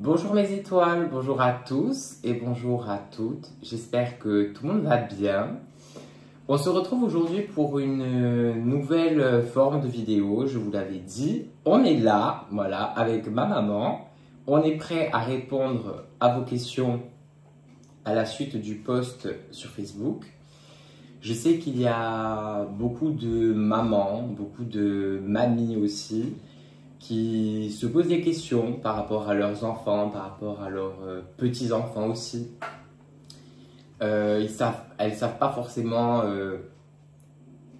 Bonjour mes étoiles, bonjour à tous et bonjour à toutes. J'espère que tout le monde va bien. On se retrouve aujourd'hui pour une nouvelle forme de vidéo. Je vous l'avais dit, on est là, voilà, avec ma maman. On est prêt à répondre à vos questions à la suite du post sur Facebook. Je sais qu'il y a beaucoup de mamans, beaucoup de mamies aussi, qui se posent des questions par rapport à leurs enfants, par rapport à leurs petits-enfants aussi. Elles savent pas forcément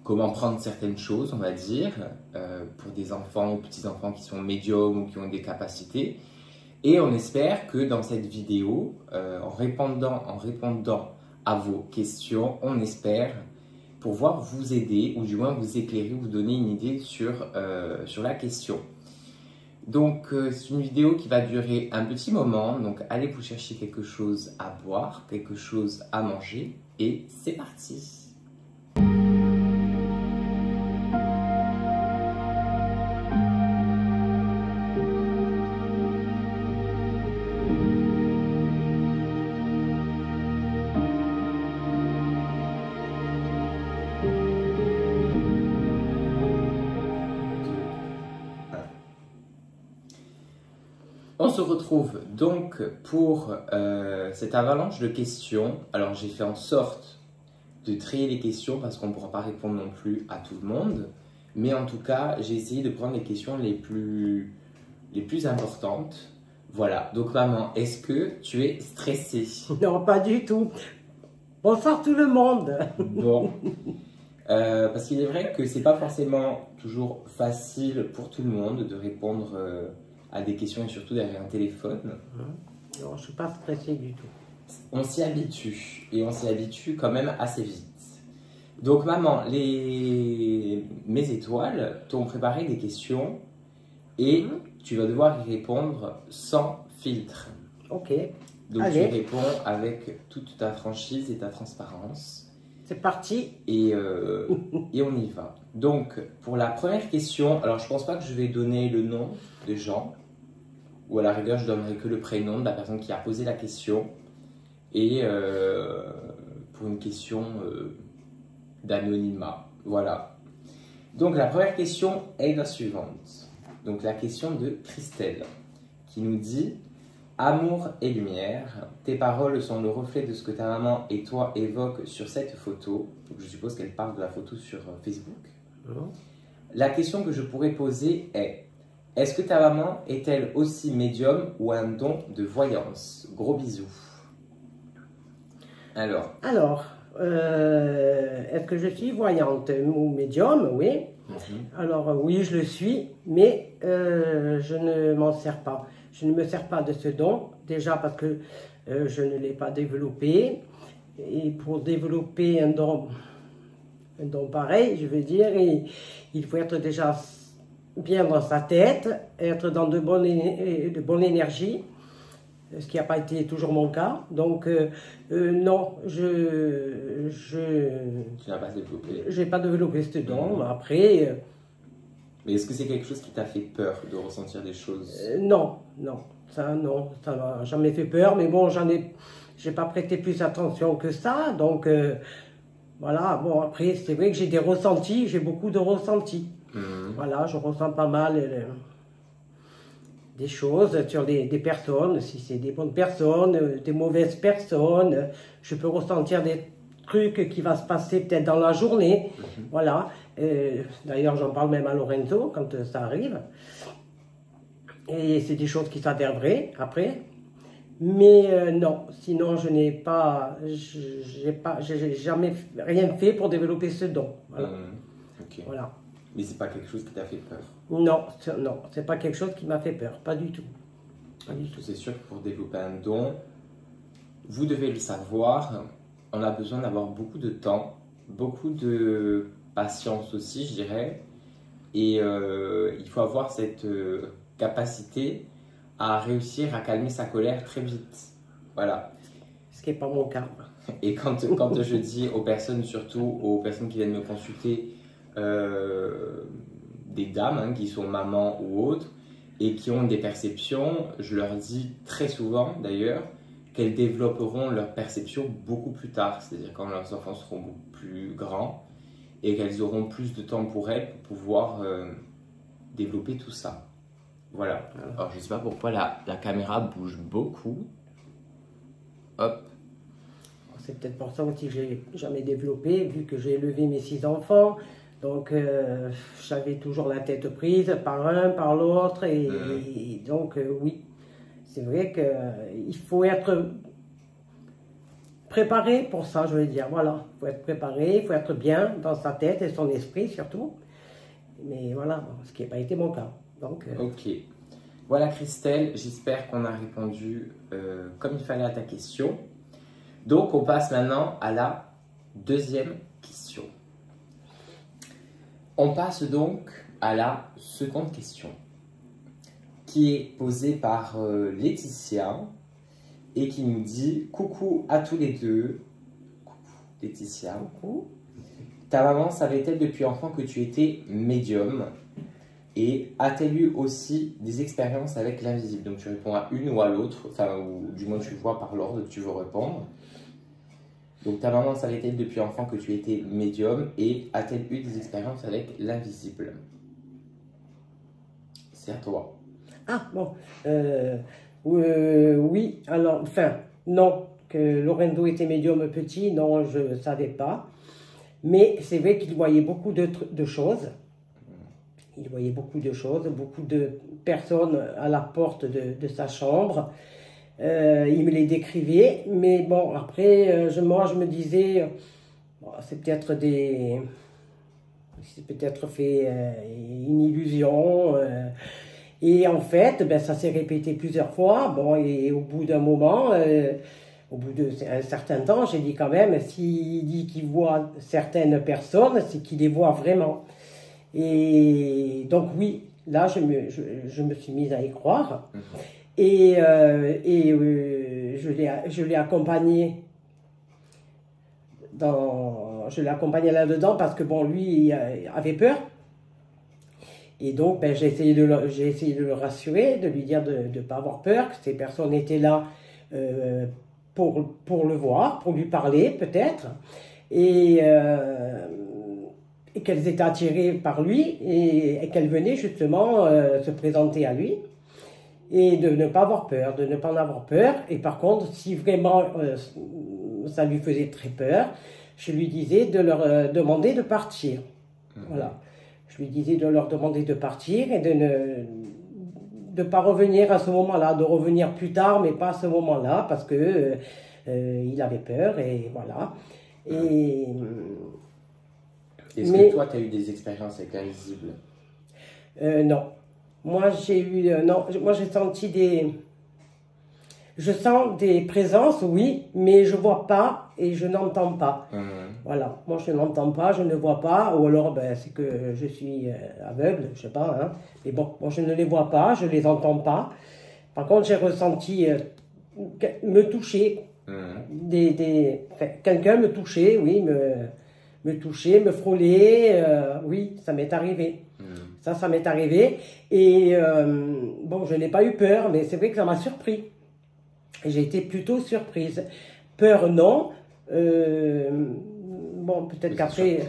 comment prendre certaines choses, on va dire, pour des enfants ou petits-enfants qui sont médiums ou qui ont des capacités. Et on espère que dans cette vidéo, en répondant à vos questions, on espère pouvoir vous aider ou du moins vous éclairer, vous donner une idée sur la question. Donc c'est une vidéo qui va durer un petit moment, donc allez vous chercher quelque chose à boire, quelque chose à manger et c'est parti. On se retrouve donc pour cette avalanche de questions. Alors j'ai fait en sorte de trier les questions parce qu'on ne pourra pas répondre non plus à tout le monde. Mais en tout cas, j'ai essayé de prendre les questions les plus importantes. Voilà, donc maman, est-ce que tu es stressée? Non, pas du tout. Bonsoir tout le monde. Bon, parce qu'il est vrai que c'est pas forcément toujours facile pour tout le monde de répondre à des questions et surtout derrière un téléphone. Non, je ne suis pas stressée du tout. On s'y habitue et on s'y habitue quand même assez vite. Donc maman, mes étoiles t'ont préparé des questions et tu vas devoir y répondre sans filtre. Ok. Donc allez. tu réponds avec toute ta franchise et ta transparence. C'est parti. Et on y va. Donc pour la première question, alors je pense pas que je vais donner le nom des gens, ou à la rigueur je donnerai que le prénom de la personne qui a posé la question. Et pour une question d'anonymat. Voilà. Donc la première question est la suivante. Donc la question de Christelle qui nous dit: Amour et lumière, tes paroles sont le reflet de ce que ta maman et toi évoquent sur cette photo. Donc je suppose qu'elle parle de la photo sur Facebook. La question que je pourrais poser est: est-ce que ta maman est-elle aussi médium ou un don de voyance? Gros bisous. Alors, est-ce que je suis voyante ou médium? Oui. Alors, oui, je le suis, mais je ne m'en sers pas. Je ne me sers pas de ce don, déjà parce que je ne l'ai pas développé. Et pour développer un don pareil, je veux dire, il faut être déjà bien dans sa tête, être dans de bonne énergie. Ce qui n'a pas été toujours mon cas. Donc, non, tu n'as pas développé. Je n'ai pas développé ce don. Après... Mais est-ce que c'est quelque chose qui t'a fait peur de ressentir des choses? Non, ça m'a jamais fait peur. Mais bon, j'ai pas prêté plus attention que ça. Donc, voilà, bon, après, c'est vrai que j'ai des ressentis, j'ai beaucoup de ressentis. Voilà, je ressens pas mal... des choses sur des personnes, si c'est des bonnes personnes, des mauvaises personnes. Je peux ressentir des trucs qui vont se passer peut-être dans la journée. Voilà. D'ailleurs, j'en parle même à Lorenzo quand ça arrive. Et c'est des choses qui s'avèrent vraies après. Mais non, sinon je n'ai pas, j'ai jamais rien fait pour développer ce don. Voilà. Okay. Voilà. Mais c'est pas quelque chose qui t'a fait peur? Non, c'est pas quelque chose qui m'a fait peur, pas du tout. C'est sûr que pour développer un don, vous devez le savoir, on a besoin d'avoir beaucoup de temps, beaucoup de patience aussi, je dirais. Et il faut avoir cette capacité à réussir à calmer sa colère très vite. Voilà. Ce qui n'est pas mon cas. Et quand je dis aux personnes, surtout aux personnes qui viennent me consulter, des dames qui sont mamans ou autres, et qui ont des perceptions, je leur dis très souvent d'ailleurs, qu'elles développeront leur perception beaucoup plus tard, c'est-à-dire quand leurs enfants seront beaucoup plus grands et qu'elles auront plus de temps pour elles pour pouvoir développer tout ça. Voilà. Alors je ne sais pas pourquoi la caméra bouge beaucoup. Hop. C'est peut-être pour ça aussi que j'ai jamais développé, vu que j'ai élevé mes 6 enfants. Donc j'avais toujours la tête prise par l'un, par l'autre. Et donc oui, c'est vrai qu'il faut être préparé pour ça, je veux dire. Voilà, il faut être préparé, il faut être bien dans sa tête et son esprit surtout. Mais voilà, ce qui n'a pas été mon cas. Donc, Ok. Voilà Christelle, j'espère qu'on a répondu comme il fallait à ta question. Donc on passe maintenant à la deuxième question. On passe donc à la seconde question qui est posée par Laetitia et qui nous dit « Coucou à tous les deux. » Coucou Laetitia. coucou. Ta maman savait-elle depuis enfant que tu étais médium? Et a-t-elle eu aussi des expériences avec l'invisible? Donc tu réponds à une ou à l'autre, enfin, ou du moins tu vois par l'ordre que tu veux répondre. Donc ta maman savait-elle depuis enfant que tu étais médium et a-t-elle eu des expériences avec l'invisible? C'est à toi. Ah bon, oui, alors, enfin, non, que Lorenzo était médium petit, non, je ne savais pas. Mais c'est vrai qu'il voyait beaucoup de choses. Il voyait beaucoup de choses, beaucoup de personnes à la porte de sa chambre. Il me les décrivait, mais bon, après, moi, je me disais, bon, c'est peut-être fait une illusion. Et en fait, ben, ça s'est répété plusieurs fois. Bon, et au bout d'un moment, au bout d'un certain temps, j'ai dit quand même, s'il dit qu'il voit certaines personnes, c'est qu'il les voit vraiment. Et donc oui, là, je me suis mise à y croire. Et je l'ai accompagné là-dedans parce que bon, lui, il avait peur. Et donc, ben, j'ai essayé de le rassurer, de lui dire de ne pas avoir peur, que ces personnes étaient là pour le voir, pour lui parler peut-être, et qu'elles étaient attirées par lui et qu'elles venaient justement se présenter à lui. Et de ne pas avoir peur, de ne pas en avoir peur. Et par contre, si vraiment ça lui faisait très peur, je lui disais de leur demander de partir. Voilà. Je lui disais de leur demander de partir et de ne pas revenir à ce moment-là, de revenir plus tard, mais pas à ce moment-là, parce que il avait peur et voilà. Et, Est-ce que toi, tu as eu des expériences avec l'invisible? Non. Moi, j'ai senti je sens des présences, oui, mais je vois pas et je n'entends pas. Voilà, moi je n'entends pas, je ne vois pas, ou alors ben, c'est que je suis aveugle, je sais pas, hein. Mais bon, moi je ne les vois pas, je les entends pas. Par contre, j'ai ressenti me toucher, quelqu'un me toucher, oui, me toucher, me frôler, oui, ça m'est arrivé. Ça m'est arrivé. Et bon, je n'ai pas eu peur, mais c'est vrai que ça m'a surpris. J'ai été plutôt surprise. Peur, non. Bon, peut-être qu'après,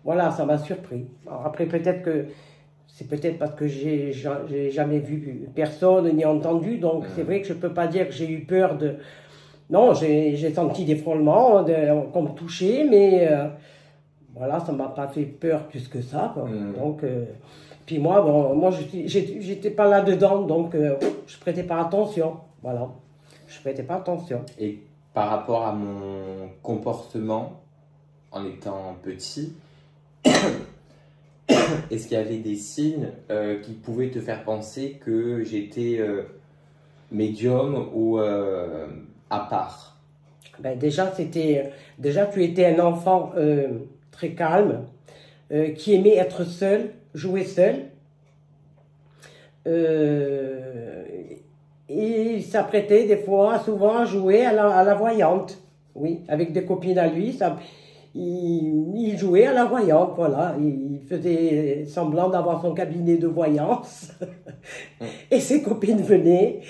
voilà, ça m'a surpris. Alors après, peut-être que c'est peut-être parce que j'ai jamais vu personne ni entendu, donc c'est vrai que je peux pas dire que j'ai eu peur de. Non, j'ai senti des frôlements, qu'on me touchait, mais voilà, ça m'a pas fait peur plus que ça, quoi. Donc, puis moi, bon, moi, j'étais pas là-dedans, donc je prêtais pas attention, voilà. Je prêtais pas attention. Et par rapport à mon comportement en étant petit, est-ce qu'il y avait des signes qui pouvaient te faire penser que j'étais médium ou à part? Ben déjà, tu étais un enfant très calme, qui aimait être seul, jouer seul. Et il s'apprêtait des fois, souvent, à jouer à la voyante. Oui, avec des copines à lui. il jouait à la voyante, voilà. Il faisait semblant d'avoir son cabinet de voyance. Et ses copines venaient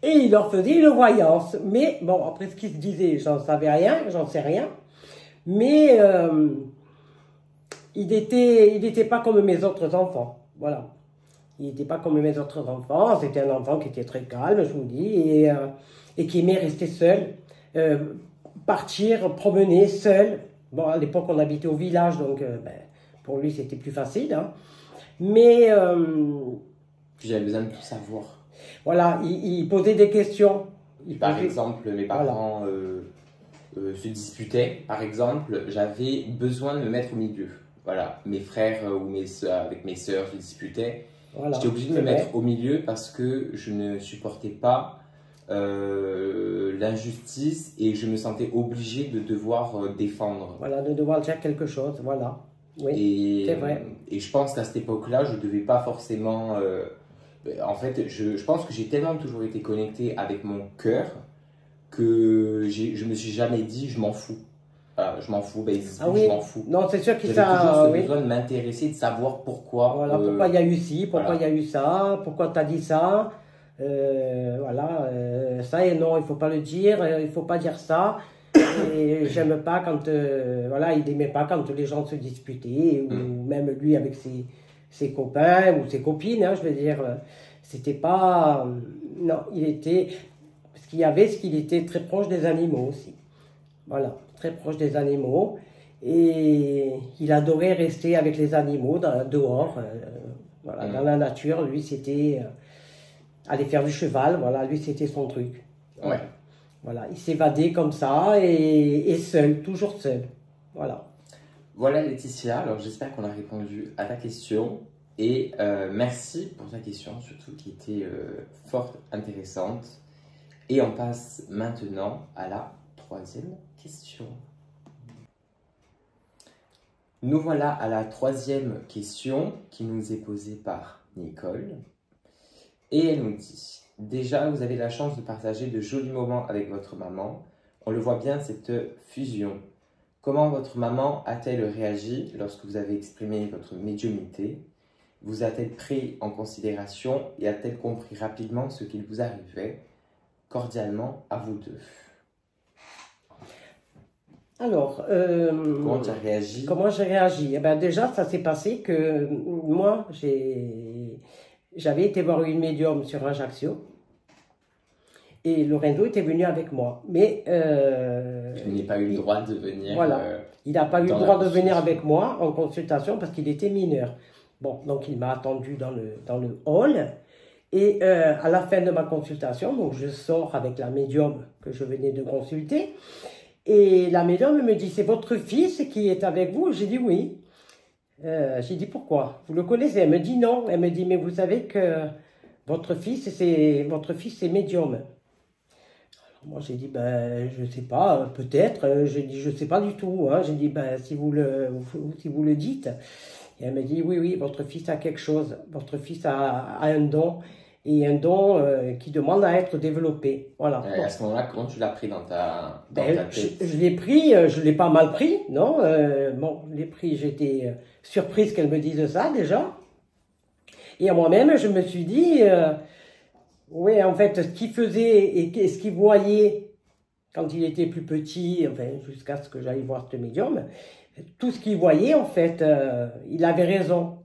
et il leur faisait une voyance. Mais bon, après ce qu'il se disait, j'en savais rien, j'en sais rien. Mais il n'était pas comme mes autres enfants, voilà. Il n'était pas comme mes autres enfants. C'était un enfant qui était très calme, je vous dis, et qui aimait rester seul, partir, promener seul. Bon, à l'époque, on habitait au village, donc pour lui, c'était plus facile. Hein. Mais... Puis j'avais besoin de tout savoir. Voilà, il posait des questions. Par exemple, mes parents se disputaient. Par exemple, j'avais besoin de me mettre au milieu. Voilà, mes frères ou avec mes sœurs se disputaient. Voilà, j'étais obligé de me mettre au milieu parce que je ne supportais pas l'injustice et je me sentais obligé de devoir défendre. Voilà, de devoir dire quelque chose, voilà. Oui, c'est vrai. Et je pense qu'à cette époque-là, je ne devais pas forcément... en fait, je pense que j'ai tellement toujours été connecté avec mon cœur que je me suis jamais dit je m'en fous. Je m'en fous, je m'en fous. Non, c'est sûr qu'il J'avais toujours ce besoin de m'intéresser, de savoir pourquoi. Voilà, pourquoi il y a eu ci, pourquoi il y a eu ça, pourquoi tu as dit ça. Voilà, ça et non, il faut pas le dire, il faut pas dire ça. Et j'aime pas quand, voilà, il aimait pas quand les gens se disputaient, ou même lui avec ses copains ou ses copines, hein, je veux dire, c'était pas, non, ce qu'il était très proche des animaux aussi. Voilà, très proche des animaux. Et il adorait rester avec les animaux dehors, voilà, dans la nature. Lui, c'était aller faire du cheval, voilà, lui, c'était son truc. Ouais. Voilà, il s'évadait comme ça et seul, toujours seul. Voilà. Voilà Laetitia, alors j'espère qu'on a répondu à ta question. Et merci pour ta question, surtout qui était fort intéressante. Et on passe maintenant à la troisième question. Nous voilà à la troisième question qui nous est posée par Nicole. Et elle nous dit, déjà vous avez la chance de partager de jolis moments avec votre maman. On le voit bien cette fusion. Comment votre maman a-t-elle réagi lorsque vous avez exprimé votre médiumnité? Vous a-t-elle pris en considération et a-t-elle compris rapidement ce qu'il vous arrivait? Cordialement à vous deux. Alors, comment tu as réagi? Comment j'ai réagi? Eh ben déjà, ça s'est passé que moi, j'avais été voir une médium sur Ajaccio et Lorenzo était venu avec moi. Mais il n'a pas eu le droit de venir. Voilà, il n'a pas eu le droit de venir avec moi en consultation parce qu'il était mineur. Bon, donc il m'a attendu dans le hall. Et à la fin de ma consultation, donc je sors avec la médium que je venais de consulter. Et la médium me dit, c'est votre fils qui est avec vous? J'ai dit oui. J'ai dit pourquoi? Vous le connaissez? Elle me dit non. Elle me dit, mais vous savez que votre fils c'est médium. Alors moi j'ai dit, ben je sais pas, peut-être. J'ai dit, je sais pas du tout. Hein. J'ai dit, ben si vous le dites. Et elle me dit, oui, votre fils a quelque chose. Votre fils a un don. Et un don qui demande à être développé. Voilà. Et à ce moment-là, comment tu l'as pris dans ta tête? Je l'ai pris, je l'ai pas mal pris, non. Bon, je l'ai pris, j'étais surprise qu'elle me dise ça déjà. Et à moi-même, je me suis dit, oui, en fait, ce qu'il faisait et ce qu'il voyait quand il était plus petit, enfin, jusqu'à ce que j'aille voir ce médium, tout ce qu'il voyait, en fait, il avait raison.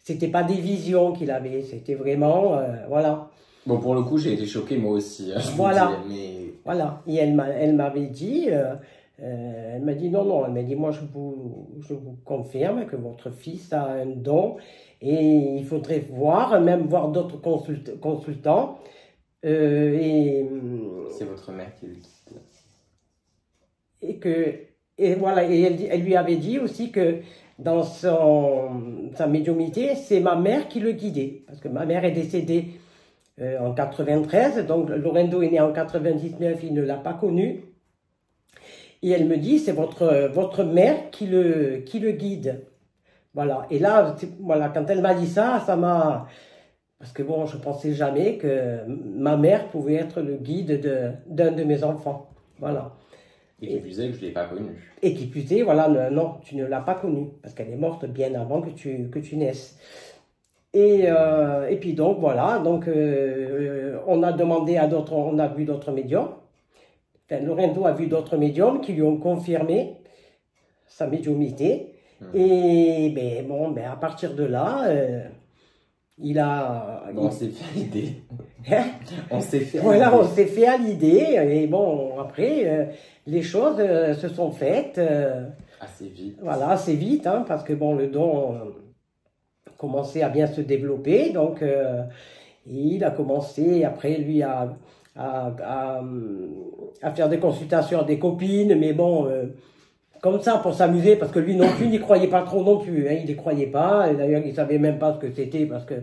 C'était pas des visions qu'il avait, c'était vraiment, voilà. Bon, pour le coup, j'ai été choquée moi aussi. Hein, voilà. Mais... Voilà. Et elle m'avait dit, elle m'a dit non, elle m'a dit moi je vous confirme que votre fils a un don et il faudrait même voir d'autres consultants. C'est votre mère qui le dit. Et voilà, et elle lui avait dit aussi que dans sa médiumnité, c'est ma mère qui le guidait. Parce que ma mère est décédée en 93, donc Lorenzo est né en 99, il ne l'a pas connu. Et elle me dit, c'est votre mère qui le guide. Voilà, et là, voilà, quand elle m'a dit ça, ça m'a... Parce que bon, je pensais jamais que ma mère pouvait être le guide d'un de mes enfants. Voilà. Et qui plus est que je ne l'ai pas connue. Et qui plus est, voilà, non, tu ne l'as pas connue, parce qu'elle est morte bien avant que tu naisses. Et puis donc, voilà, donc on a demandé à d'autres, on a vu d'autres médiums. Enfin, Lorenzo a vu d'autres médiums qui lui ont confirmé sa médiumnité. Et ben, bon, ben, à partir de là, on s'est fait à l'idée. On s'est fait voilà, on s'est fait à l'idée. Et bon, après, les choses se sont faites. Assez vite. Voilà, assez vite, hein, parce que bon, le don commençait à bien se développer. Donc, il a commencé, après, lui, à faire des consultations à des copines. Mais bon, comme ça, pour s'amuser, parce que lui non plus n'y croyait pas trop non plus. Hein, il n'y croyait pas. Et d'ailleurs, il ne savait même pas ce que c'était, parce que,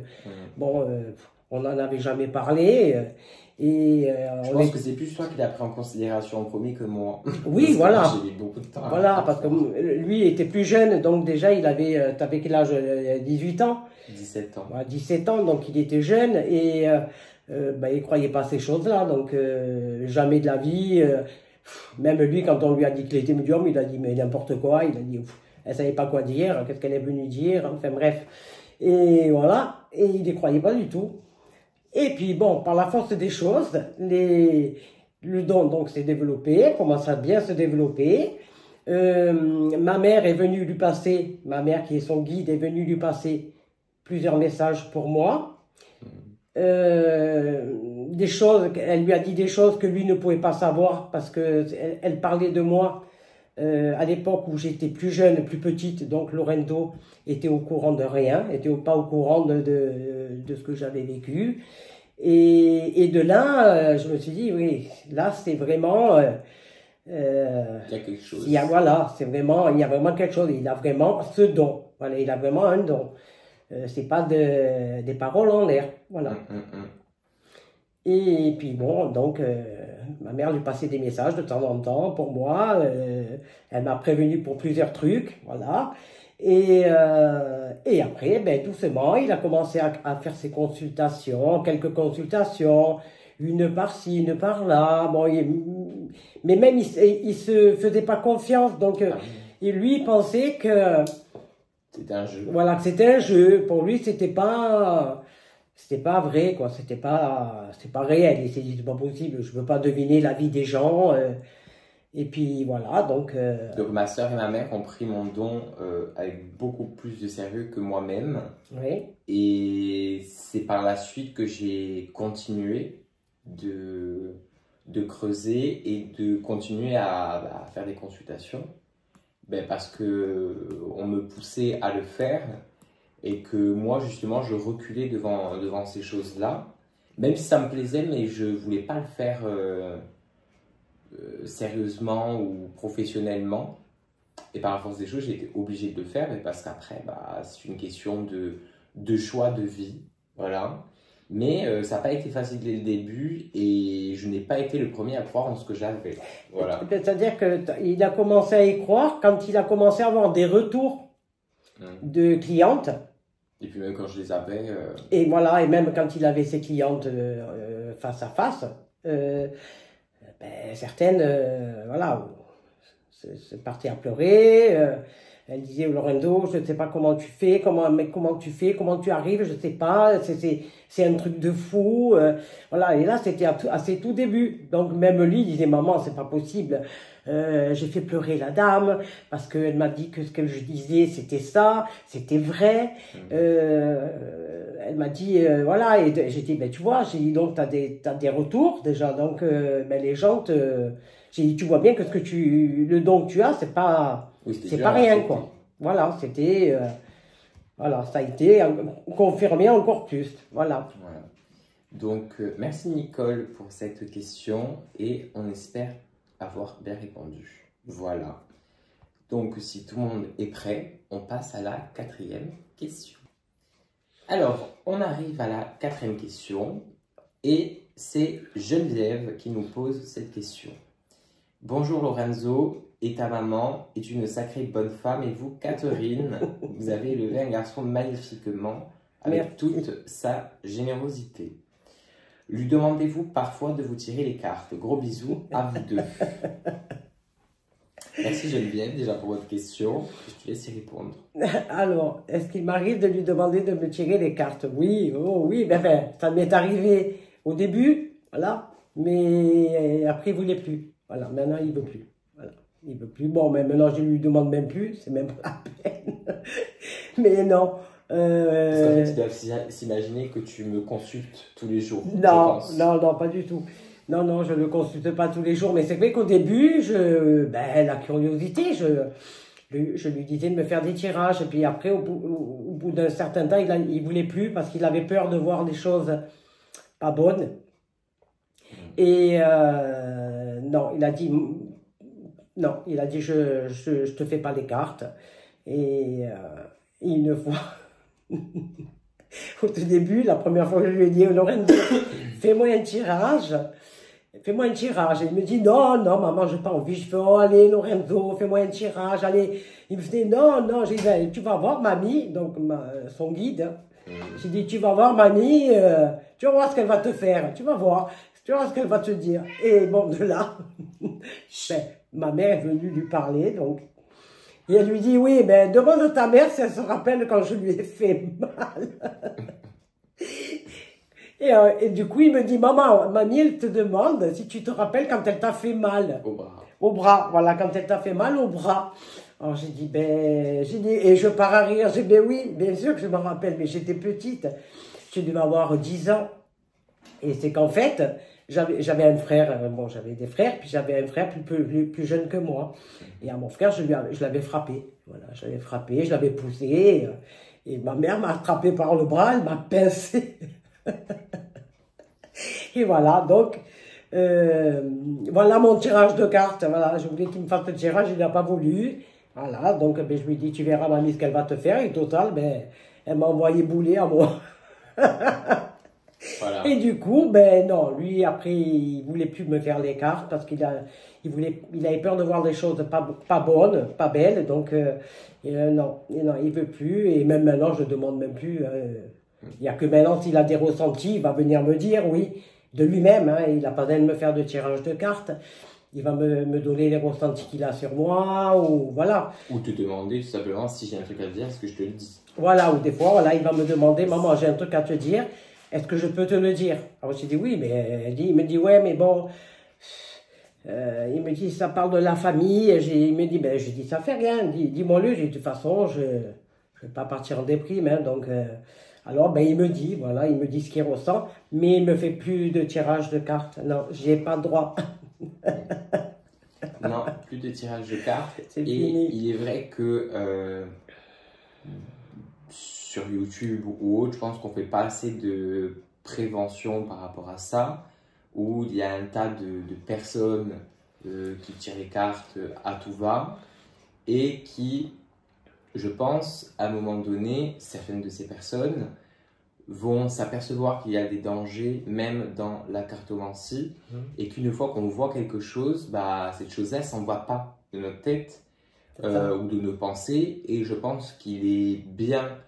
bon, on n'en avait jamais parlé. Je pense que c'est plus toi qui l'as pris en considération en premier que moi. Oui, voilà. J'ai mis beaucoup de temps. Voilà, parce que lui était plus jeune, donc déjà il avait, t'avais quel âge? 18 ans? 17 ans. 17 ans, donc il était jeune et bah, il croyait pas à ces choses-là, donc jamais de la vie. Même lui, quand on lui a dit qu'il était médium, il a dit mais n'importe quoi, il a dit elle savait pas quoi dire, qu'est-ce qu'elle est venue dire, enfin bref. Et voilà, et il ne croyait pas du tout. Et puis bon, par la force des choses, le don donc s'est développé, commence à bien se développer. Ma mère est venue lui passer, ma mère qui est son guide est venue lui passer plusieurs messages pour moi. Des choses, elle lui a dit des choses que lui ne pouvait pas savoir parce que elle parlait de moi à l'époque où j'étais plus jeune, plus petite, donc Lorenzo était au courant de rien, était pas au courant de ce que j'avais vécu. Et de là, je me suis dit, oui, là c'est vraiment... il y a quelque chose. Voilà, il y a vraiment quelque chose, il a vraiment ce don, voilà, il a vraiment un don. C'est pas des paroles en l'air, voilà. Et puis bon, donc ma mère lui passait des messages de temps en temps pour moi, elle m'a prévenu pour plusieurs trucs, voilà. Et après, ben, doucement, il a commencé à faire ses consultations, quelques consultations, une par-ci, une par-là. Bon, mais même, il se faisait pas confiance, donc lui, il pensait que... C'était un jeu. Voilà, que c'était un jeu. Pour lui, c'était pas vrai, quoi. C'était pas réel. Il s'est dit, c'est pas possible, je veux pas deviner la vie des gens. Et puis voilà, donc... Donc ma soeur et ma mère ont pris mon don avec beaucoup plus de sérieux que moi-même. Oui. Et c'est par la suite que j'ai continué de creuser et de continuer à faire des consultations. Ben parce que on me poussait à le faire et que moi justement je reculais devant ces choses-là. Même si ça me plaisait, mais je voulais pas le faire... sérieusement ou professionnellement, et par la force des choses j'ai été obligé de le faire, mais parce qu'après bah, c'est une question de choix de vie, voilà. Mais ça n'a pas été facile dès le début et je n'ai pas été le premier à croire en ce que j'avais, voilà. C'est-à-dire qu'il a commencé à y croire quand il a commencé à avoir des retours de clientes. Et puis même quand je les avais... Et voilà, et même quand il avait ses clientes face à face, ben, certaines, voilà, c'est parti à pleurer. Elle disait, Lorenzo, je ne sais pas comment tu fais, comment tu arrives, je ne sais pas, c'est un truc de fou. Voilà, et là, c'était à ses tout débuts. Donc, même lui, il disait, maman, c'est pas possible. J'ai fait pleurer la dame parce qu'elle m'a dit que ce que je disais, c'était ça, c'était vrai. Elle m'a dit, voilà, et j'ai dit, ben, tu vois, j'ai dit, donc, t'as des retours déjà, donc, ben, les gens j'ai dit, tu vois bien que le don que tu as, c'est pas rien, quoi. Voilà, c'était, voilà, ça a été confirmé encore plus, voilà. Donc, merci Nicole pour cette question et on espère avoir bien répondu. Voilà. Donc, si tout le monde est prêt, on passe à la 4e question. Alors, on arrive à la 4e question et c'est Geneviève qui nous pose cette question. Bonjour Lorenzo, et ta maman est une sacrée bonne femme et vous, Catherine, vous avez élevé un garçon magnifiquement avec toute sa générosité. Lui demandez-vous parfois de vous tirer les cartes? Gros bisous à vous deux. Merci Geneviève déjà pour votre question. Je te laisse y répondre. Alors, est-ce qu'il m'arrive de lui demander de me tirer les cartes? Oui, oh oui, ben, enfin, ça m'est arrivé au début, voilà, mais après il voulait plus. Voilà, maintenant il veut plus. Voilà, il veut plus. Bon, mais maintenant je lui demande même plus, c'est même pas la peine. Mais non. Parce qu'en fait, tu dois s'imaginer que tu me consultes tous les jours, je Non, pense. non, non, pas du tout. Non, non, je ne le consulte pas tous les jours, mais c'est vrai qu'au début, la curiosité, je lui disais de me faire des tirages, et puis après, au bout d'un certain temps, il voulait plus parce qu'il avait peur de voir des choses pas bonnes. Et non, il a dit, non, il a dit, je te fais pas les cartes. Et une fois, au tout début, la première fois que je lui ai dit, Lorenzo, fais-moi un tirage. Fais-moi un tirage. Et il me dit, non, non, maman, j'ai pas envie. Je fais, oh, allez, Lorenzo, fais-moi un tirage, allez. Il me fait, non, non. J'ai dit, ben, tu vas voir, mamie, donc son guide. J'ai dit, tu vas voir, mamie, tu vas voir ce qu'elle va te faire. Tu vas voir ce qu'elle va te dire. Et bon, de là, ben, ma mère est venue lui parler, donc. Et elle lui dit, oui, ben, demande à ta mère si elle se rappelle quand je lui ai fait mal. Et du coup, il me dit, maman, mamie, elle te demande si tu te rappelles quand elle t'a fait mal. Au bras. Au bras, voilà, quand elle t'a fait mal au bras. Alors j'ai dit, et je pars à rire. J'ai dit, ben oui, bien sûr que je me rappelle, mais j'étais petite. Je devais avoir 10 ans. Et c'est qu'en fait, j'avais un frère, bon, j'avais des frères, puis j'avais un frère plus jeune que moi. Et à mon frère, je l'avais frappé. Voilà, je l'avais frappé, je l'avais poussé. Et ma mère m'a attrapé par le bras, elle m'a pincé. Et voilà, donc, voilà mon tirage de cartes. Voilà, je voulais qu'il me fasse le tirage, il n'a pas voulu. Voilà, donc ben, je lui ai dit, tu verras mamie ce qu'elle va te faire. Et total, ben, elle m'a envoyé bouler à moi. Voilà. Et du coup, ben non, lui après, il voulait plus me faire les cartes parce il avait peur de voir des choses pas bonnes, pas belles. Donc, non, il veut plus. Et même maintenant, je demande même plus. Il n'y a que maintenant, s'il a des ressentis, il va venir me dire, oui, de lui-même. Hein, il n'a pas besoin de me faire de tirage de cartes. Il va me donner les ressentis qu'il a sur moi, ou voilà. Ou te demander tout simplement si j'ai un truc à te dire, est-ce que je te le dis. Voilà, ou des fois, voilà, il va me demander, maman, j'ai un truc à te dire, est-ce que je peux te le dire? Alors j'ai dit oui, mais il me dit, ouais, mais bon, il me dit, ça parle de la famille, il me dit, ben, je dis, ça fait rien, dis-moi-le, de toute façon, je vais pas partir en déprime, hein, donc... alors, ben, il me dit, voilà, il me dit ce qu'il ressent, mais il me fait plus de tirage de cartes. Non, j'ai pas le droit. Non, plus de tirage de cartes. C'est et fini. il est vrai que sur YouTube ou autre, je pense qu'on fait pas assez de prévention par rapport à ça, où il y a un tas de personnes qui tirent les cartes à tout va et qui, je pense, à un moment donné, certaines de ces personnes vont s'apercevoir qu'il y a des dangers même dans la cartomancie et qu'une fois qu'on voit quelque chose, bah, cette chose-là s'en va pas de notre tête ou de nos pensées, et je pense qu'il est bien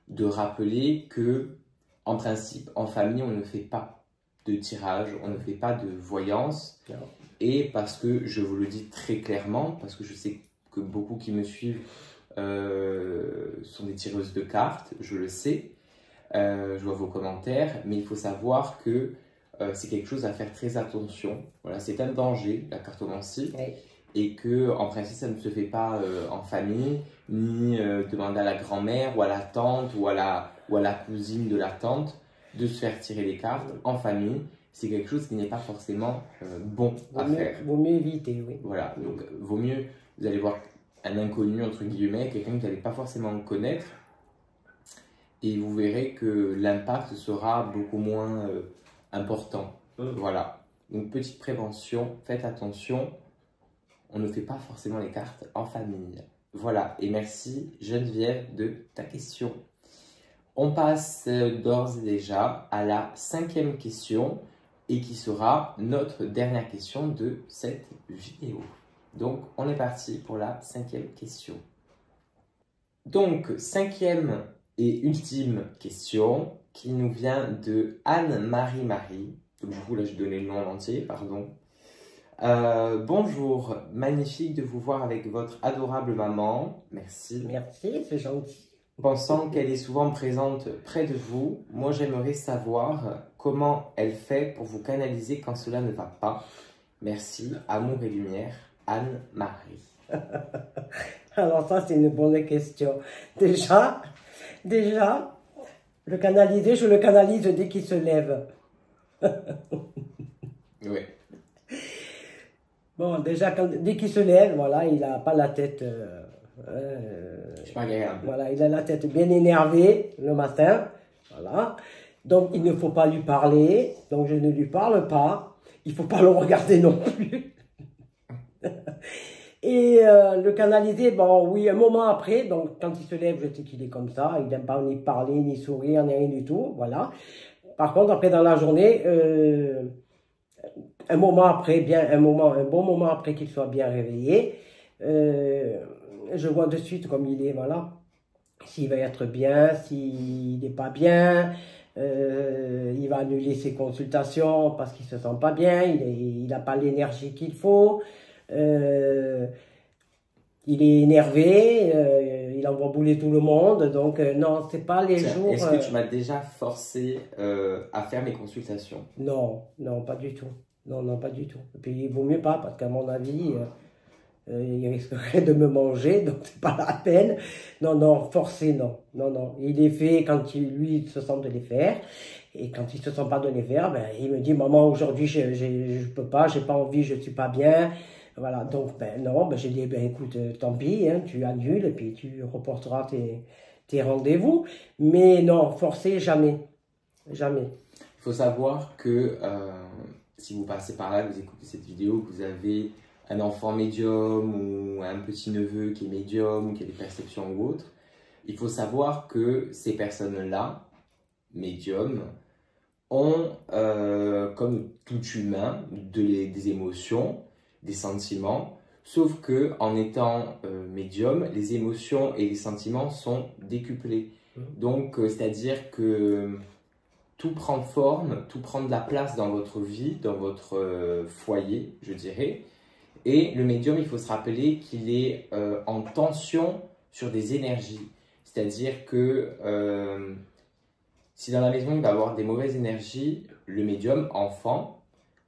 de rappeler que en principe, en famille, on ne fait pas de tirage, on ne fait pas de voyance. Non. Et parce que je vous le dis très clairement, parce que je sais que beaucoup qui me suivent sont des tireuses de cartes, je le sais, je vois vos commentaires, mais il faut savoir que c'est quelque chose à faire très attention. Voilà, c'est un danger, la cartomancie, Oui. et que en principe, ça ne se fait pas en famille, ni demander à la grand-mère ou à la tante ou à la cousine de la tante de se faire tirer les cartes en famille. C'est quelque chose qui n'est pas forcément bon à faire. Vaut mieux éviter, oui. Voilà, donc vaut mieux, vous allez voir un inconnu, entre guillemets, quelqu'un que vous n'allez pas forcément connaître, et vous verrez que l'impact sera beaucoup moins important. Voilà, donc petite prévention, faites attention, on ne fait pas forcément les cartes en famille. Voilà, et merci Geneviève de ta question. On passe d'ores et déjà à la 5e question, et qui sera notre dernière question de cette vidéo. Donc, on est parti pour la 5e question. Donc, 5e et ultime question qui nous vient de Anne-Marie. Donc, du coup, là, je donnais le nom en entier, pardon. Bonjour, magnifique de vous voir avec votre adorable maman. Merci. Merci, c'est gentil. Pensant qu'elle est souvent présente près de vous, moi j'aimerais savoir comment elle fait pour vous canaliser quand cela ne va pas. Merci, amour et lumière, Anne-Marie. Alors ça, c'est une bonne question. Déjà, le canaliser, je le canalise dès qu'il se lève. Oui. Bon, déjà, dès qu'il se lève, voilà, il n'a pas la tête... Je suis pas agréable. Voilà, il a la tête bien énervée le matin. Voilà. Donc, il ne faut pas lui parler. Donc, je ne lui parle pas. Il ne faut pas le regarder non plus. Et le canaliser, bon, oui, un moment après, donc quand il se lève, je sais qu'il est comme ça. Il n'aime pas ni parler, ni sourire, ni rien du tout. Voilà. Par contre, après, dans la journée, un moment après, un bon moment après qu'il soit bien réveillé, je vois de suite comme il est, voilà. S'il va être bien, s'il n'est pas bien, il va annuler ses consultations parce qu'il ne se sent pas bien, il n'a pas l'énergie qu'il faut, il est énervé, il envoie bouler tout le monde, donc non, c'est pas les jours... Est-ce que tu m'as déjà forcé à faire mes consultations? Non, non, pas du tout. Non, non, pas du tout. Et puis il vaut mieux pas, parce qu'à mon avis... il risquerait de me manger, donc c'est pas la peine. Non, non, forcé, non. Non, non. Il les fait quand lui se sent de les faire. Et quand il se sent pas de les faire, ben, il me dit, maman, aujourd'hui, je peux pas, j'ai pas envie, je suis pas bien. Voilà, donc, ben non, ben, j'ai dit, ben écoute, tant pis, hein, tu annules, et puis tu reporteras tes rendez-vous. Mais non, forcé, jamais. Jamais. Il faut savoir que si vous passez par là, que vous écoutez cette vidéo, que vous avez un enfant médium ou un petit-neveu qui est médium ou qui a des perceptions ou autre, il faut savoir que ces personnes-là, médiums, ont, comme tout humain, des émotions, des sentiments, sauf que en étant médium, les émotions et les sentiments sont décuplés. Donc, c'est-à-dire que tout prend forme, tout prend de la place dans votre vie, dans votre foyer, je dirais. Et le médium, il faut se rappeler qu'il est en tension sur des énergies. C'est-à-dire que si dans la maison, il va avoir des mauvaises énergies, le médium, enfant,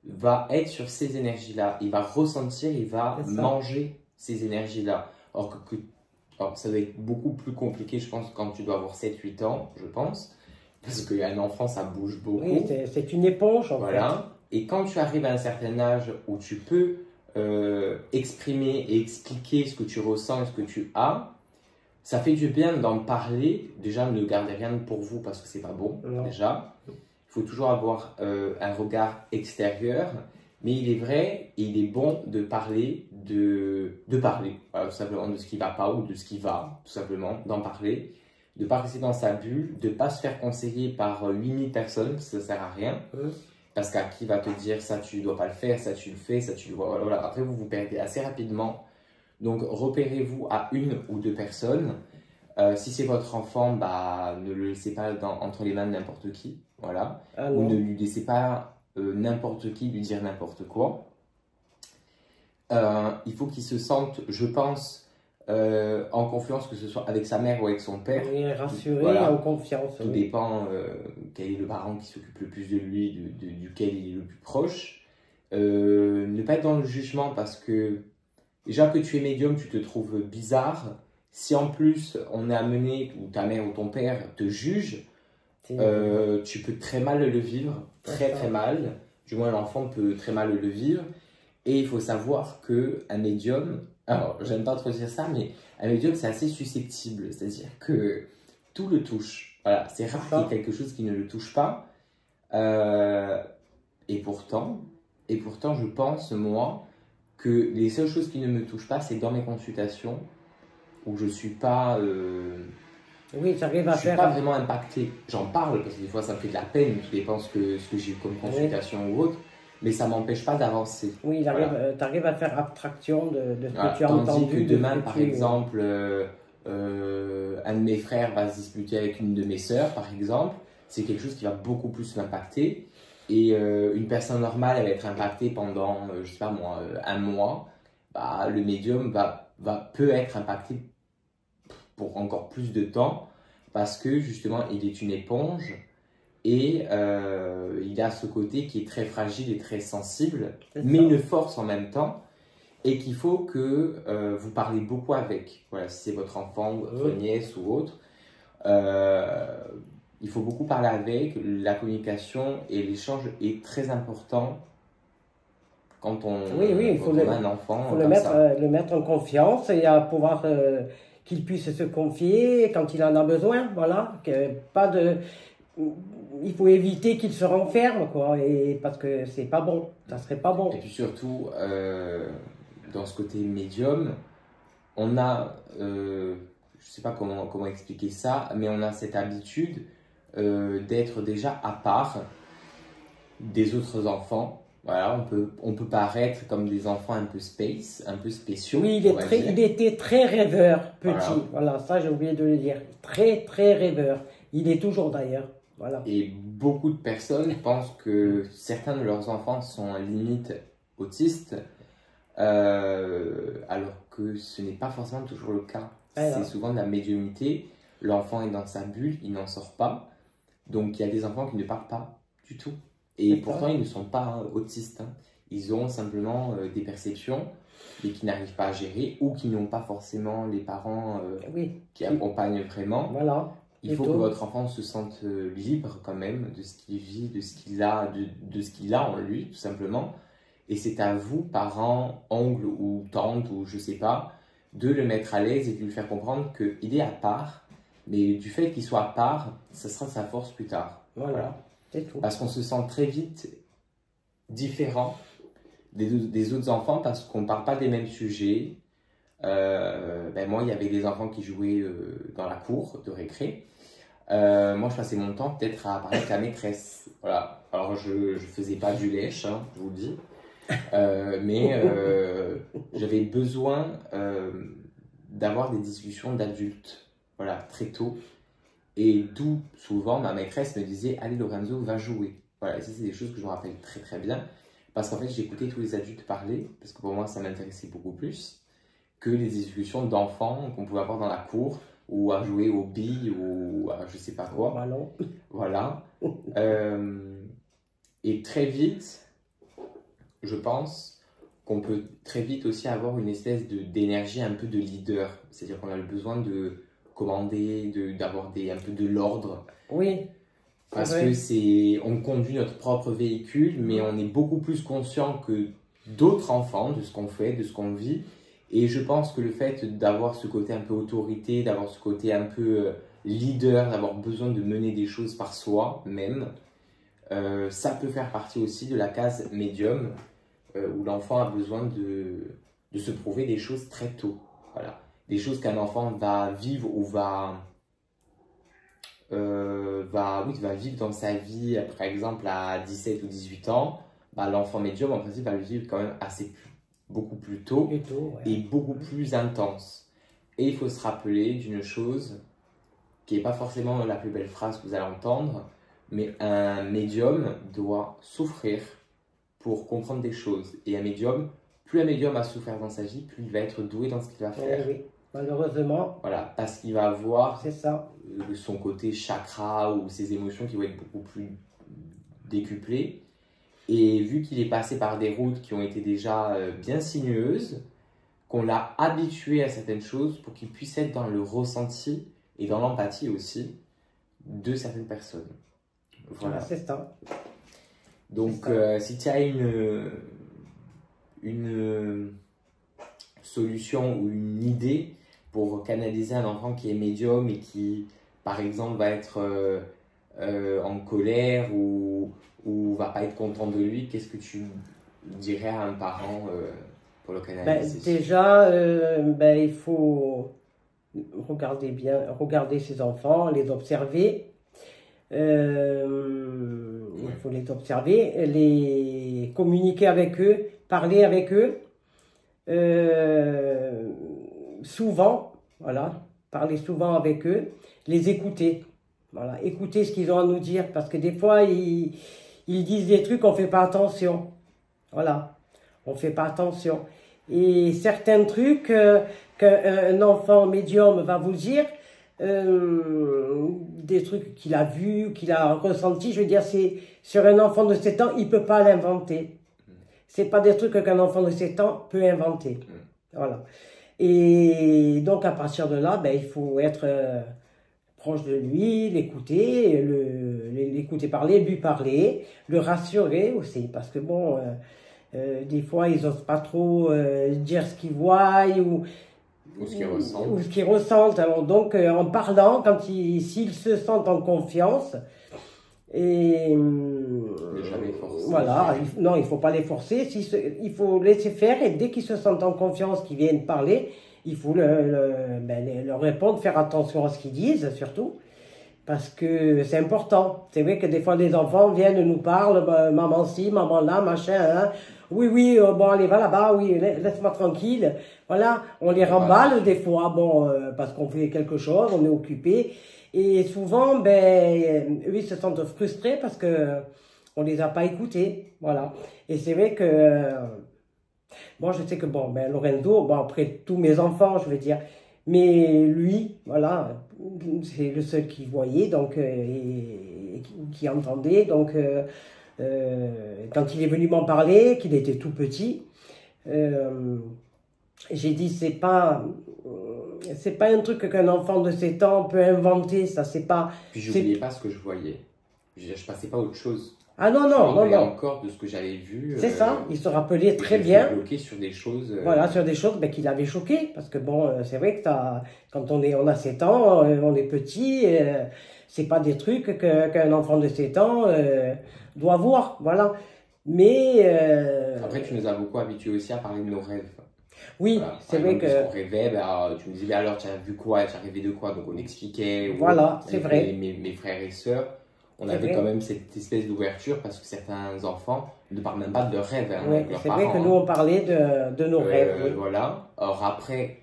va être sur ces énergies-là. Il va ressentir, il va manger ces énergies-là. Alors, ça doit être beaucoup plus compliqué, je pense, quand tu dois avoir 7-8 ans, je pense. Parce qu'un enfant, ça bouge beaucoup. Oui, c'est une éponge, en fait. Et quand tu arrives à un certain âge où tu peux exprimer et expliquer ce que tu ressens et ce que tu as, ça fait du bien d'en parler. Déjà, ne gardez rien pour vous parce que c'est pas bon. Déjà, il faut toujours avoir un regard extérieur, mais il est vrai et il est bon de parler, voilà, tout simplement de ce qui va pas ou de ce qui va, tout simplement, d'en parler, de ne pas rester dans sa bulle, de ne pas se faire conseiller par 8000 personnes, parce que ça sert à rien. Parce qu'à qui va te dire ça tu dois pas le faire, ça tu le fais, ça tu le vois. Voilà. Après vous vous perdez assez rapidement. Donc repérez-vous à 1 ou 2 personnes. Si c'est votre enfant, bah, ne le laissez pas entre les mains de n'importe qui. Voilà. Ou ne lui laissez pas n'importe qui lui dire n'importe quoi. Il faut qu'il se sente, je pense, en confiance, que ce soit avec sa mère ou avec son père. Oui, rassuré, en confiance. Tout dépend quel est le parent qui s'occupe le plus de lui, duquel il est le plus proche. Ne pas être dans le jugement parce que déjà que tu es médium, tu te trouves bizarre. Si en plus on est amené, ou ta mère ou ton père te juge, tu peux très mal le vivre, très mal. Du moins l'enfant peut très mal le vivre. Et il faut savoir qu'un médium, alors j'aime pas trop dire ça, mais un médium c'est assez susceptible, c'est-à-dire que tout le touche. Voilà, c'est rare qu'il y ait quelque chose qui ne le touche pas. Et pourtant, je pense, moi, que les seules choses qui ne me touchent pas, c'est dans mes consultations, où je suis pas... oui, ça arrive à faire... Je suis pas vraiment impacté. J'en parle, parce que des fois ça me fait de la peine, tout dépend ce que j'ai eu comme consultation ou autre. Mais ça ne m'empêche pas d'avancer. Oui, tu arrives à faire abstraction de ce que tu as entendu. Tandis que demain, par exemple, un de mes frères va se disputer avec une de mes sœurs, par exemple, c'est quelque chose qui va beaucoup plus m'impacter. Et une personne normale, elle va être impactée pendant, je sais pas moi, un mois. Bah, le médium peut être impacté pour encore plus de temps parce que justement, il est une éponge et il a ce côté qui est très fragile et très sensible, mais une force en même temps. Et qu'il faut que vous parlez beaucoup avec. Voilà, si c'est votre enfant, votre nièce ou autre, il faut beaucoup parler avec. La communication et l'échange est très important quand on, il faut quand on a un enfant. Il faut comme ça. le mettre en confiance et à pouvoir qu'il puisse se confier quand il en a besoin. Voilà, pas de. Il faut éviter qu'il se renferme, quoi, et parce que c'est pas bon, ça serait pas bon. Et puis surtout, dans ce côté médium, on a, je sais pas comment expliquer ça, mais on a cette habitude d'être déjà à part des autres enfants. Voilà, on peut paraître comme des enfants un peu space, un peu spéciaux. Oui, il était très rêveur, petit. Voilà, ça j'ai oublié de le dire. Très, très rêveur. Il est toujours d'ailleurs. Voilà. Et beaucoup de personnes pensent que certains de leurs enfants sont limite autistes, alors que ce n'est pas forcément toujours le cas. C'est souvent de la médiumnité. L'enfant est dans sa bulle, il n'en sort pas. Donc il y a des enfants qui ne parlent pas du tout. Et pourtant, ils ne sont pas autistes. Hein. Ils ont simplement des perceptions, mais qui n'arrivent pas à gérer ou qui n'ont pas forcément les parents qui accompagnent vraiment. Voilà. Il faut que votre enfant se sente libre quand même de ce qu'il vit, de ce qu'il a, de ce qu'il a en lui, tout simplement. Et c'est à vous, parents, oncles ou tantes, ou je sais pas, de le mettre à l'aise et de lui faire comprendre qu'il est à part, mais du fait qu'il soit à part, ça sera sa force plus tard. Voilà. C'est tout. Parce qu'on se sent très vite différent des autres enfants parce qu'on ne parle pas des mêmes sujets. Moi, il y avait des enfants qui jouaient dans la cour de récré. Moi, je passais mon temps peut-être à parler avec la maîtresse. Voilà. Alors, je ne faisais pas du lèche, hein, je vous le dis. Mais j'avais besoin d'avoir des discussions d'adultes. Voilà, très tôt. Et d'où, souvent, ma maîtresse me disait « Allez, Lorenzo, va jouer ». Voilà, et ça, c'est des choses que je me rappelle très, très bien. Parce qu'en fait, j'écoutais tous les adultes parler, parce que pour moi, ça m'intéressait beaucoup plus que les discussions d'enfants qu'on pouvait avoir dans la cour, ou à jouer aux billes, ou à je sais pas quoi. Voilà. Et très vite, je pense qu'on peut très vite aussi avoir une espèce d'énergie un peu de leader. C'est-à-dire qu'on a le besoin de commander, d'avoir un peu de l'ordre. Oui. Parce que on conduit notre propre véhicule, mais on est beaucoup plus conscient que d'autres enfants de ce qu'on fait, de ce qu'on vit. Et je pense que le fait d'avoir ce côté un peu autorité, d'avoir ce côté un peu leader, d'avoir besoin de mener des choses par soi-même, ça peut faire partie aussi de la case médium, où l'enfant a besoin de se prouver des choses très tôt. Voilà. Des choses qu'un enfant va vivre ou va vivre dans sa vie, par exemple à 17 ou 18 ans, l'enfant médium en principe va le vivre quand même beaucoup plus tôt et beaucoup plus intense. Et il faut se rappeler d'une chose qui n'est pas forcément la plus belle phrase que vous allez entendre, mais un médium doit souffrir pour comprendre des choses. Et plus un médium a souffert dans sa vie, plus il va être doué dans ce qu'il va faire. Oui. Malheureusement. Voilà, parce qu'il va avoir ça. Son côté chakra ou ses émotions qui vont être beaucoup plus décuplées. Et vu qu'il est passé par des routes qui ont été déjà bien sinueuses, qu'on l'a habitué à certaines choses pour qu'il puisse être dans le ressenti et dans l'empathie aussi de certaines personnes. Voilà. C'est ça. Donc, si tu as une solution ou une idée pour canaliser un enfant qui est médium et qui, par exemple, va être en colère ou va pas être content de lui, qu'est-ce que tu dirais à un parent pour le canaliser? Déjà, il faut regarder ses enfants, les observer. Il faut les observer, les communiquer avec eux, parler avec eux. Souvent, voilà, parler souvent avec eux, les écouter, voilà, écouter ce qu'ils ont à nous dire, parce que des fois, ils ils disent des trucs, on fait pas attention. Voilà, on fait pas attention. Et certains trucs qu'un enfant médium va vous dire, des trucs qu'il a vus, qu'il a ressentis, je veux dire, c'est sur un enfant de 7 ans, il peut pas l'inventer. C'est pas des trucs qu'un enfant de 7 ans peut inventer. Voilà. Et donc, à partir de là, ben, il faut être proche de lui, l'écouter, l'écouter parler, lui parler, le rassurer aussi, parce que bon, des fois, ils osent pas trop dire ce qu'ils voient ou ce qu'ils ressentent. Alors donc, en parlant, s'ils se sentent en confiance, et jamais forcer. voilà, non, il faut pas les forcer, il faut laisser faire, et dès qu'ils se sentent en confiance, qu'ils viennent parler, il faut leur répondre, faire attention à ce qu'ils disent, surtout, parce que c'est important. C'est vrai que des fois, les enfants viennent, nous parlent, maman ci, maman là, machin, hein. Oui, oui, bon, allez, va là-bas, oui, laisse-moi tranquille. Voilà, on les remballe des fois, bon, parce qu'on fait quelque chose, on est occupé. Et souvent, ben, eux, ils se sentent frustrés parce que on les a pas écoutés, voilà. Et c'est vrai que, bon, je sais que, bon, ben, Lorenzo, bon, après tous mes enfants, je veux dire, mais lui, voilà, c'est le seul qui voyait, donc, et qui entendait, donc, quand il est venu m'en parler, qu'il était tout petit, j'ai dit, c'est pas un truc qu'un enfant de 7 ans peut inventer, ça, c'est pas... Puis j'oubliais pas ce que je voyais. Je passais pas à autre chose. Ah non, non, non, non. Encore de ce que j'avais vu. C'est ça, il se rappelait très bien. Bloqué sur des choses. Voilà, sur des choses qui l'avaient choqué. Parce que bon, c'est vrai que quand on a 7 ans, on est petit, c'est pas des trucs qu'un enfant de 7 ans doit voir. Voilà. Mais. Après, tu nous as beaucoup habitués aussi à parler de nos rêves. Oui, voilà. C'est vrai que. Quand on rêvait, tu me disais, alors, tu as vu quoi, tu as rêvé de quoi? Donc, on expliquait. Voilà, c'est vrai. Mes frères et sœurs, on avait quand même cette espèce d'ouverture parce que certains enfants ne parlent même pas de leurs rêves. Hein, oui, c'est vrai que nous, on parlait de nos rêves. Oui. Voilà. Alors, après.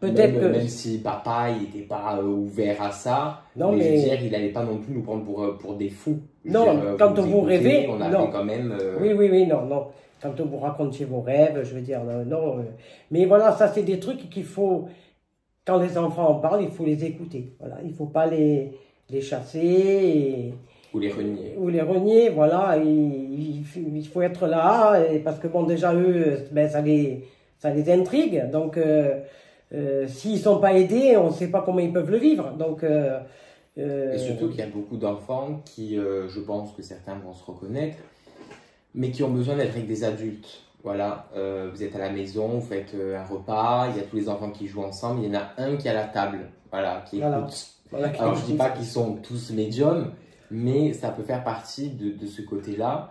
Peut-être même si papa il n'était pas ouvert à ça, non, mais je veux dire, il n'allait pas non plus nous prendre pour des fous. Non, quand vous rêvez, on avait quand même. Oui, non. Quand vous racontiez vos rêves, je veux dire, non. Mais voilà, ça c'est des trucs qu'il faut, quand les enfants en parlent, il faut les écouter. Voilà, il ne faut pas les chasser. Ou les renier. Ou les renier, voilà. Il faut être là, parce que bon, déjà eux, ben, ça les intrigue. Donc, s'ils ne sont pas aidés, on ne sait pas comment ils peuvent le vivre. Donc, et surtout qu'il y a beaucoup d'enfants qui, je pense que certains vont se reconnaître, mais qui ont besoin d'être avec des adultes. Voilà, vous êtes à la maison, vous faites un repas, il y a tous les enfants qui jouent ensemble, il y en a un qui est à la table, voilà, qui écoute. Voilà, alors je ne dis pas qu'ils sont tous médiums, mais ça peut faire partie de ce côté-là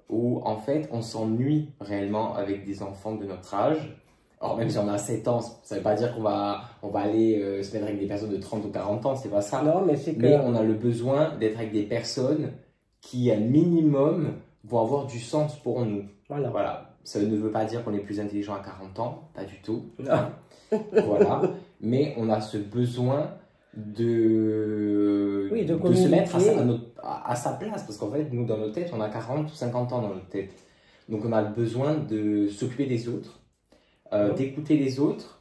où en fait on s'ennuie réellement avec des enfants de notre âge. Alors même si on a 7 ans, ça ne veut pas dire qu'on va aller se mettre avec des personnes de 30 ou 40 ans, c'est pas ça. Non, mais on a le besoin d'être avec des personnes qui, à minimum, vont avoir du sens pour nous. Voilà. Ça ne veut pas dire qu'on est plus intelligent à 40 ans, pas du tout. Voilà. Mais on a ce besoin de se mettre à sa place. Parce qu'en fait, nous, dans notre tête, on a 40 ou 50 ans dans notre tête. Donc, on a le besoin de s'occuper des autres, d'écouter les autres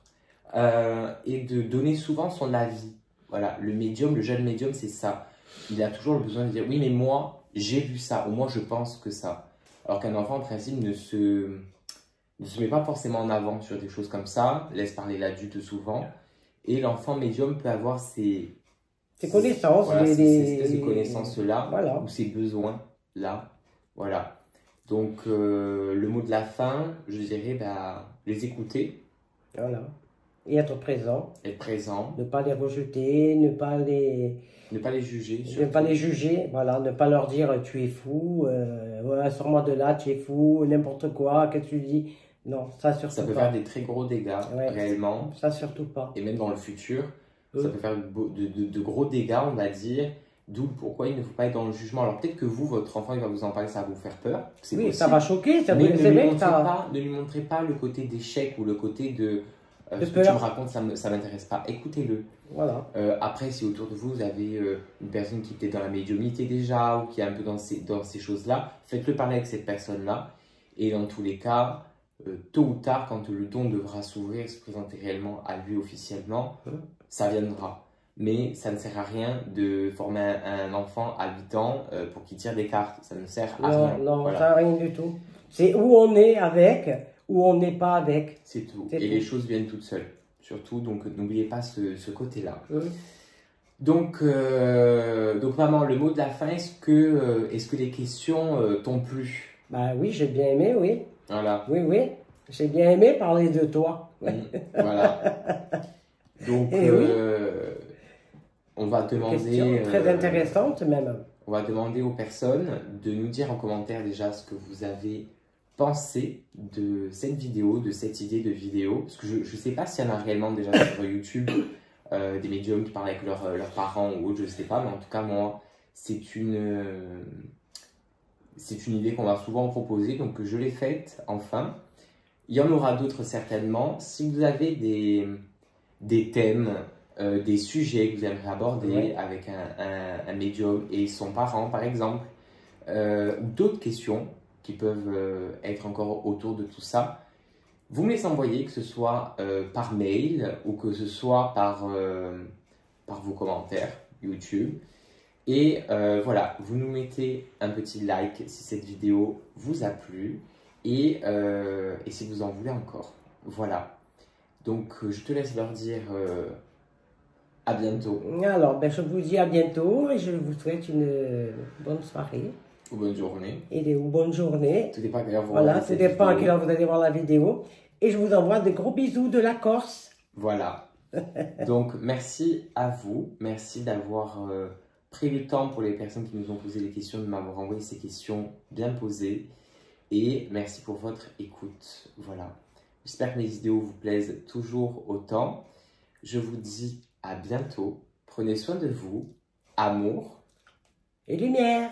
et de donner souvent son avis. Voilà. Le jeune médium, c'est ça. Il a toujours le besoin de dire « Oui, mais moi, j'ai vu ça. » Ou « Moi, je pense que ça. » Alors qu'un enfant, en principe, ne se met pas forcément en avant sur des choses comme ça, laisse parler l'adulte souvent. Et l'enfant médium peut avoir ses connaissances, ces connaissances-là, voilà. ou ses besoins-là. Voilà. Donc, le mot de la fin, je dirais, les écouter. Voilà. Et être présent. Être présent. Ne pas les rejeter, ne pas les juger. Surtout. Ne pas les juger, voilà. Ne pas leur dire tu es fou, sors-moi de là, tu es fou, n'importe quoi, qu'est-ce que tu dis. Non, ça surtout pas. Ça peut faire des très gros dégâts, réellement. Ça surtout pas. Et même dans le futur, ça peut faire de gros dégâts, on va dire. D'où pourquoi il ne faut pas être dans le jugement. Alors peut-être que vous, votre enfant, il va vous en parler, ça va vous faire peur. Oui, possible. Ça va choquer. Mais ne lui montrez pas le côté d'échec ou le côté Ce que tu me racontes, ça m'intéresse pas. Écoutez-le. Voilà. Après, si autour de vous, vous avez une personne qui est peut-être dans la médiumnité déjà ou qui est un peu dans ces choses-là, faites-le parler avec cette personne-là. Et dans tous les cas, tôt ou tard, quand le don devra s'ouvrir, se présenter réellement à lui officiellement, ça viendra. Mais ça ne sert à rien de former un enfant à 8 ans pour qu'il tire des cartes. Ça ne sert à rien. Non, voilà. Ça n'a rien du tout. C'est où on est avec, où on n'est pas avec. C'est tout. Et les choses viennent toutes seules. Surtout, donc n'oubliez pas ce côté-là. Donc, maman, le mot de la fin, est-ce que les questions t'ont plu? Bah oui, j'ai bien aimé, oui. Voilà. Oui. J'ai bien aimé parler de toi. Voilà. Donc, on va demander... Très intéressante même. On va demander aux personnes de nous dire en commentaire déjà ce que vous avez pensé de cette vidéo, de cette idée de vidéo. Parce que je ne sais pas s'il y en a réellement déjà sur YouTube des médiums qui parlent avec leurs parents ou autre, je ne sais pas. Mais en tout cas, moi, c'est une idée qu'on m'a souvent proposée, donc je l'ai faite enfin. Il y en aura d'autres certainement. Si vous avez des thèmes, des sujets que vous aimeriez aborder avec un médium et son parent par exemple, ou d'autres questions qui peuvent être encore autour de tout ça, vous me les envoyez, que ce soit par mail ou que ce soit par vos commentaires YouTube. Et voilà, vous nous mettez un petit like si cette vidéo vous a plu et si vous en voulez encore. Voilà. Donc je te laisse leur dire à bientôt. Alors, je vous dis à bientôt et je vous souhaite une bonne soirée. Ou bonne journée. Ou bonne journée. Tout dépend à quelle heure vous Voilà, tout dépend à quelle heure vous allez voir la vidéo. Et je vous envoie des gros bisous de la Corse. Voilà. Donc merci à vous. Merci d'avoir pris le temps pour les personnes qui nous ont posé les questions, de m'avoir envoyé ces questions bien posées. Et merci pour votre écoute. Voilà. J'espère que mes vidéos vous plaisent toujours autant. Je vous dis à bientôt. Prenez soin de vous. Amour. Et lumière.